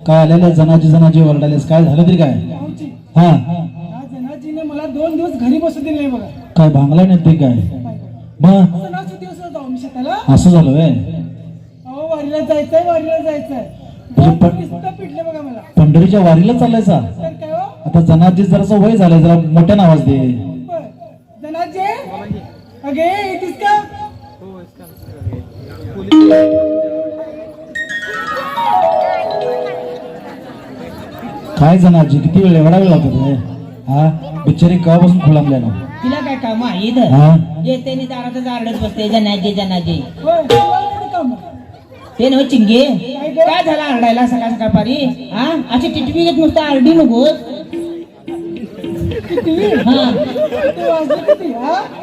काय आलेलं जनाजी ओरडालेस, काय झालं तरी काय? हा जनाजीने मला 2 दिवस घरी बसू दिले नाही बघा. काय भांगला नाही ते काय? मग असं झालं व्हय? वारीला जायचंय पिटले बघा मला. पंढरीच्या वारीला चालायचा? आता जनाजी जरासा वय झालंय, जरा मोठ्याने आवाज दे. जनाजी अगे येतीस का? काय जनाजी किती वेळ, एवढा वेळ लागतो? हा बिचारी कवापासून खुलामल्या ना. तिला काय काम आहे इथं? हा येते नि दारातच आरडत बसते जनाजी. ते नव चिंगे काय झालं आरडायला सकाळ सकाळ पारी? हा अशी टिटवी घेत नुसतं आरडी नको.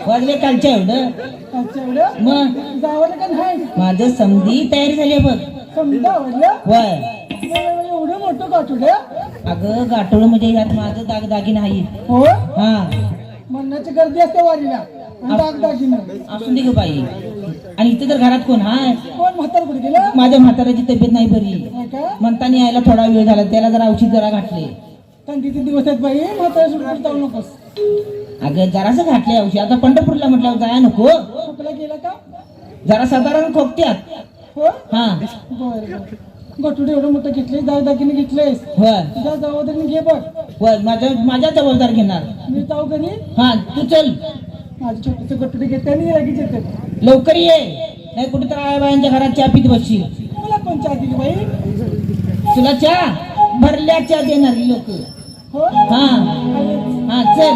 वाजले कालच्या एवढं. मग माझं समधी तयारी झाली बघ. होय एवढं मोठं गाठोड? अगं गाठोड म्हणजे यात माझं दागदागी नाही. हो हा म्हणण्याची गर्दी असते वारीला, दागदागिने असून दे ग बाई. आणि इथं तर घरात कोण हाय? कोण म्हातार कुठे गेलं? माझ्या म्हाताऱ्याची तब्येत नाही बरी, म्हणताना यायला थोडा वेळ झाला. त्याला जरा औषध जरा घातले. थंडीचे दिवस आहेत बाई, म्हातारा सुटून जाऊ नकोस. अगं जरासं घातले औषध. आता पंढरपूरला म्हटल्यावर जाया नको? खोकला गेला का? जरा साधारण खोकत्यात. हो हा बरं. गटुडे एवढं मोठं घेतले, दागदागिने घेतलेस, होय तुझ्या जबाबदारीने घे बघ. होय माझ्या जबाबदार घेणार. मी जाऊ घरी. हा तू चल. माझे छोटेसे गटुडे घेते आणि लगेच येते. लवकर ये, नाही कुठे तर आईबायांच्या घरात चहा पीत बसशील. मला कोण चहा दिली बाई? तुला चहा भरल्या चहा देणारी लोक. हो हा हा चल.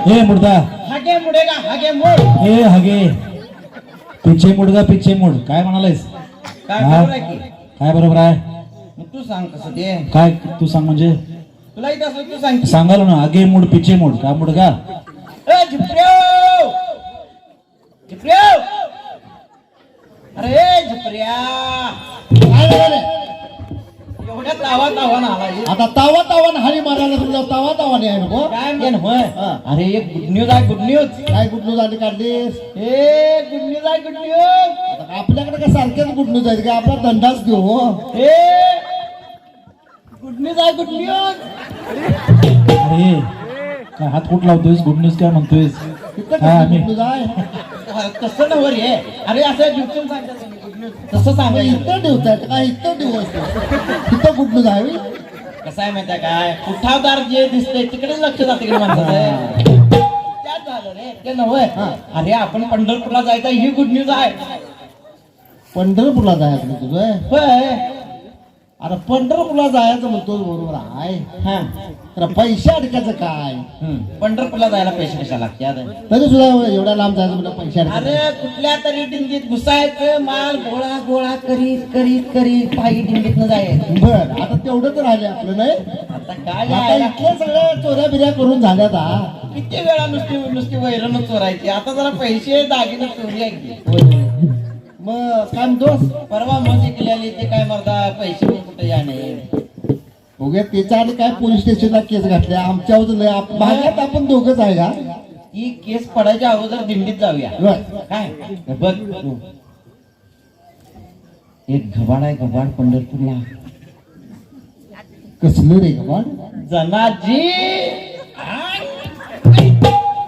हे मुर्दा, हागे मुडेगा हागे मोड. हे हगे पिछे मुडगा पिछे मुड, काय म्हणालायस? काय हा? बरोबर आहे की? काय बरोबर आहे? मग तू सांग कसं ते. काय तू सांग म्हणजे? तुला इथं असं तू सांग की. सांगाल ना, आगे मुड पिछे मुड, काय मुडगा? ए झुपऱ्याव झुपऱ्याव, अरे झुपऱ्या काय झालं? एवढ्या तावान आला. आता तावा हारी मारायला तुला तावाने आहे नको काय म्हण होय? अरे एक गुड न्यूज आहे. Good news. काय गुड न्यूज आली काढलीस? हे गुड न्यूज आहे. Good news. आपल्याकडे काय सारखेच गुड न्यूज आहेत का? आपला धंदाच देऊ हो. हे गुड न्यूज आहे. Good news. अरे काय हात कुठ लावतोयस? गुड न्यूज काय म्हणतोयस? काय गुड आम्ही न्यूज आहे तसं नव रे. अरे असं जुटून सांगतात गुड न्यूज. तसं सांगायचं. इथं ठेवताय काय? इथं ठेवू इथं गुड न्यूज आहे. कसं आहे माहिती आहे काय? उठावदार जे दिसते तिकडे लक्ष जाते की माणसाचं. त्यात झालं रे ते नव्हे. अरे आपण पंढरपूरला जायचं ही गुड न्यूज आहे. पंढरपूरला जायचं तुझं? होय. अरे पंढरपूरला जायचं म्हणतो बरोबर आहे. हा तर पैसे अडकायचं काय? पंढरपूरला जायला पैसे कशा लागतात? तरी सुद्धा एवढ्या लांब जायचं म्हणजे पैसे अरे अडकायचं. कुठल्या तरी दिंडीत घुसायचं, माल गोळा करीत पायी दिंडीतनं जायचं. बर आता तेवढंच राहिले आपलं नाही. आता काय आता यायला? इथल्या सगळ्या चोऱ्या बिऱ्या करून झाल्यात हा. किती वेळा नुसती वैरण चोरायची. आता जरा पैसे दागिने चोरी आहे की. मग काय म्हणतोस? परवा मजी केलेली ते काय मर्दा पैसे पण कुठे जाणे. बघूया त्याच्या आणि काय पोलीस स्टेशनला केस घातल्या आमच्यावर. भागात आपण दोघंच आहे का? ही केस पडायच्या अगोदर दिंडीत जाऊया. बर. काय बघ एक घबाड आहे. घबाड पंढरपूरला. कसलं रे गवाड? जनाजी.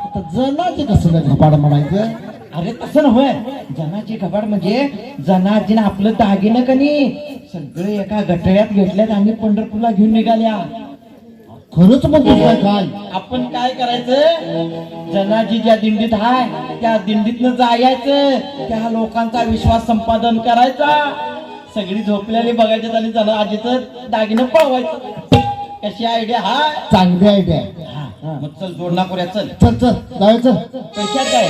आता जनाचे कसलं घपाड म्हणायचं? अरे तसं नव्हे. जनाची घबाड म्हणजे जनाजीनं आपलं दागिनं कनी सगळे एका गठळ्यात घेतल्यात आणि पंढरपूरला घेऊन निघाल्या. खरंच म्हणतो काय? आपण काय करायचं? जनाजी ज्या दिंडीत आहे त्या दिंडीतनं जायचं, त्या लोकांचा विश्वास संपादन करायचा, सगळी झोपलेली बघायच्यात आणि जाणार आजीचं दागिनं पळवायचं. कशी आयडिया हा? चांगली आयडिया मग चल जोडणा करूया चल. चल चल जायचं. पैशात काय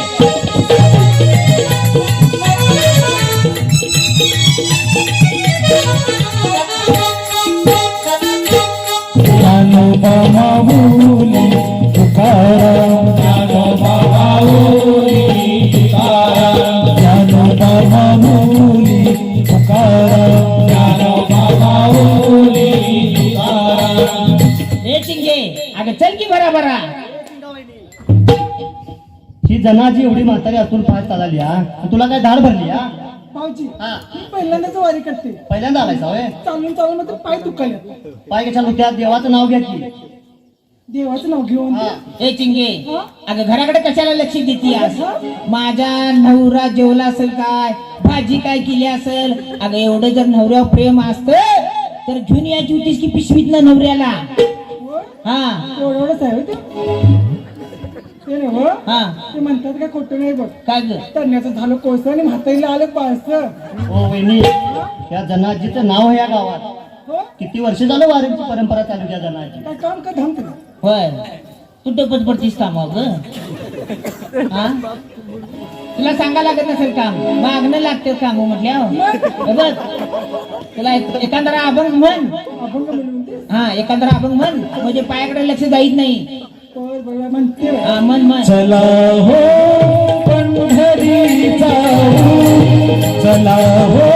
ज्ञानोबा माऊली तुकाराम, ज्ञानोबा माऊली तुकाराम, ज्ञानोबा माऊली तुकाराम, ज्ञानोबा माऊली तुकाराम. ए चिंगे अगं चल की बरा ही जनाची एवढी म्हातारी असून पाय चालली हा, तुला काय धाड भरली हा? भाऊजी हा. मी पहिल्यांदाच वारी करते. पहिल्यांदा आलायसा होय? चालून चालून मग पाय दुखाले. पाय कशाला त्या देवाचं नाव घ्या की. देवाचं नाव घेऊन हा. ए चिंगे हा? अगं घराकडे कशाला लक्ष देतीस? माझा नवरा जेवला असेल काय, भाजी काय केली असेल. अगं एवढं जर नवऱ्यावर प्रेम असतं तर घेऊन यायची होतीस की पिशवीत ना नवऱ्याला. होय? हा एवढंच आहे होय ते नाही हो. हा ते म्हणतात का खोटं नाही बघ. काय ग तरण्याचं झालं कोळसं आणि म्हातारीला आलं पाळसं. हो वहिनी, या जनाजीचं नाव आहे या गावात. हो किती वर्ष झालं वारीची परंपरा चालू त्या जनाची. काय काम का धाम तुला. होय तू टपच पडतीस काम ग. हा तुला सांगा लागत नसेल काम, मागणं लागते काम म्हटल्या. बघ तुला एखादा अभंग म्हण. आपण का म्हणते हा एखादा अभंग म्हण म्हणजे पायाकडे लक्ष जाईत नाही. बरोबर म्हणते. हा म्हण चला हो पंढरी जाऊ, चला हो